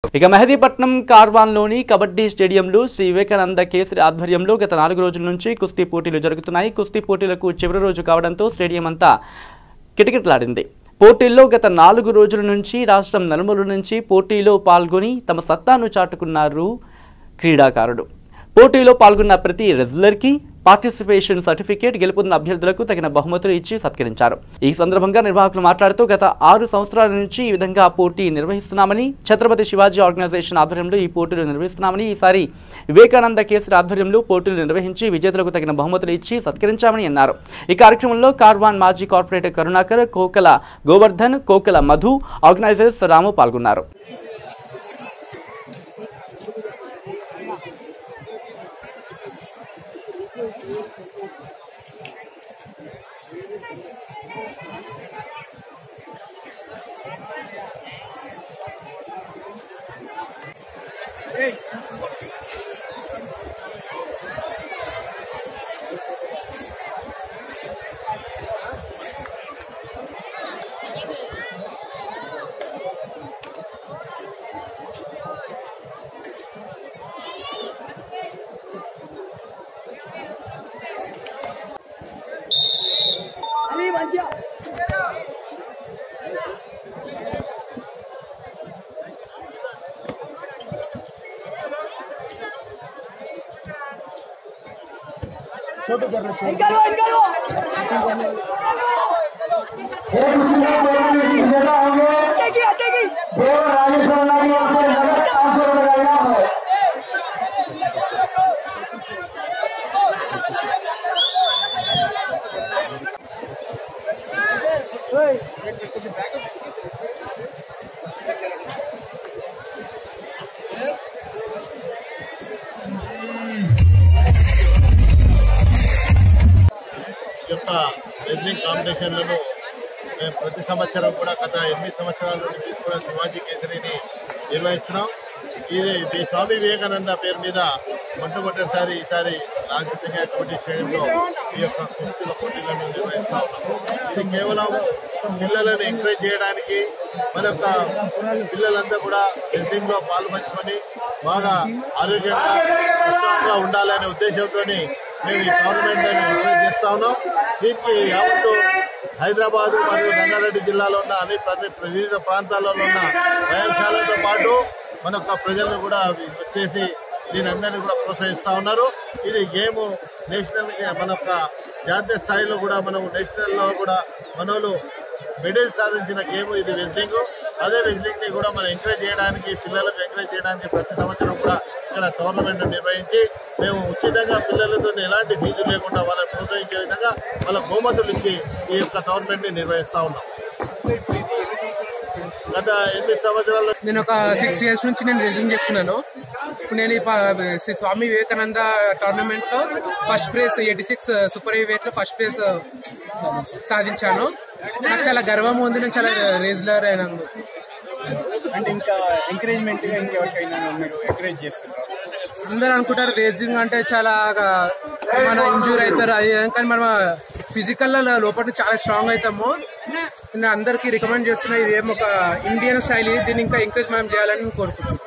ఇక మెహదీపట్నం కార్వాన్లోని కబడ్డీ స్టేడియంలో శ్రీ వివేకానంద కేసరి ఆధ్వర్యంలో గత 4 రోజుల నుంచి కుస్తీ పోటీలు జరుగుతున్నాయి. కుస్తీ పోటీలకు చివరి రోజు కావడంతో స్టేడియం అంతా కిటకిటలాడింది. పోటీల్లో గత 4 రోజుల నుంచి రాష్ట్రం నలుమూలల నుంచి పోటీలో పాల్గొని తమ సత్తాను చాటుకున్నారు క్రీడాకారుడు. పోటీలో పాల్గొన్న ప్రతి రెజ్లర్కి పార్టిసిపేషన్ సర్టిఫికేట్, గెలుపొందిన అభ్యర్థులకు తగిన బహుమతులు ఇచ్చి సత్కరించారు. ఈ సందర్భంగా నిర్వాహకులు మాట్లాడుతూ గత 6 సంవత్సరాల నుంచి ఈ విధంగా పోటీ నిర్వహిస్తున్నామని, ఛత్రపతి శివాజీ ఆర్గనైజేషన్ ఆధ్వర్యంలో ఈ పోటీలు నిర్వహిస్తున్నామని, ఈసారి వివేకానంద కేసరి ఆధ్వర్యంలో పోటీలు నిర్వహించి విజేతలకు తగిన బహుమతులు ఇచ్చి సత్కరించామని అన్నారు. ఈ కార్యక్రమంలో కార్వాన్ మాజీ కార్పొరేటర్ కరుణాకర్, కోకల గోవర్ధన్, కోకల మధు, ఆర్గనైజర్స్ రాము పాల్గొన్నారు. రెజ్లింగ్ కాంపిటీషన్లను మేము ప్రతి సంవత్సరం కూడా గత 8 సంవత్సరాల నుంచి కూడా శివాజీ కేసరిని నిర్వహిస్తున్నాం. ఇది స్వామి వివేకానంద పేరు మీద మొట్టమొదటిసారి ఈసారి రాజకీయ కబడ్డీ స్టేడియంలో ఈ యొక్క కుస్తీల పోటీలను నిర్వహిస్తా ఉన్నాము. ఇది కేవలం పిల్లలను ఎంకరేజ్ చేయడానికి, మన యొక్క పిల్లలంతా కూడా రెజ్లింగ్ లో పాల్పంచుకొని బాగా ఆరోగ్యంగా ఉండాలనే ఉద్దేశంతో మేము ఈ టోర్నమెంట్ ఎంకరేజ్ చేస్తా ఉన్నాం. దీనికి యావత్తు హైదరాబాద్ మరియు రంగారెడ్డి జిల్లాలో ఉన్న వివిధ ప్రాంతాలలో ఉన్న వ్యాయామశాలతో పాటు మన యొక్క ప్రజలను కూడా వచ్చేసి దీని అందరినీ కూడా ప్రోత్సహిస్తా ఉన్నారు. ఇది గేమ్ నేషనల్ మన యొక్క జాతీయ స్థాయిలో కూడా మనం నేషనల్ లో కూడా మనోళ్ళు మెడల్ సాధించిన గేమ్ ఇది రెజ్లింగ్. అదే రెజ్లింగ్ ని కూడా మనం ఎంకరేజ్ చేయడానికి, పిల్లలకు ఎంకరేజ్ చేయడానికి ప్రతి సంవత్సరం కూడా ఇక్కడ టోర్నమెంట్ నిర్వహించి మేము ఉచితంగా పిల్లలతో ఎలాంటి ఫీజు లేకుండా వాళ్ళని ప్రోత్సహించే విధంగా వాళ్ళ బహుమతులు ఇచ్చి ఈ యొక్క టోర్నమెంట్ ని నిర్వహిస్తా ఉన్నాం. గత 8 సంవత్సరాల్లో నేను ఒక 6 years నుంచి నేను రెజ్లింగ్ చేస్తున్నాను. ఇప్పుడు నేను శ్రీ స్వామి వివేకానంద టోర్నమెంట్ లో first prize 86 super heavy weight లో ఫస్ట్ ప్రైజ్ సాధించాను. నాకు చాలా గర్వం ఉంది. నేను చాలా రెజ్లర్ అయినాను. అంటే ఇంకా ఎంకరేజ్మెంట్ ఇంకెవరికైనా మీరు ఎంకరేజ్ చేస్తున్నారు? అందరూ అనుకుంటారు రేసింగ్ అంటే చాలా మన ఇంజూర్ అవుతారు అది, కానీ మనం ఫిజికల్ లోపల చాలా స్ట్రాంగ్ అవుతాము. నేను అందరికి రికమెండ్ చేస్తున్నా. ఇది ఏమో ఒక ఇండియన్ స్టైల్, దీన్ని ఇంకా ఎంకరేజ్ మనం చేయాలని కోరుకుంటున్నాను.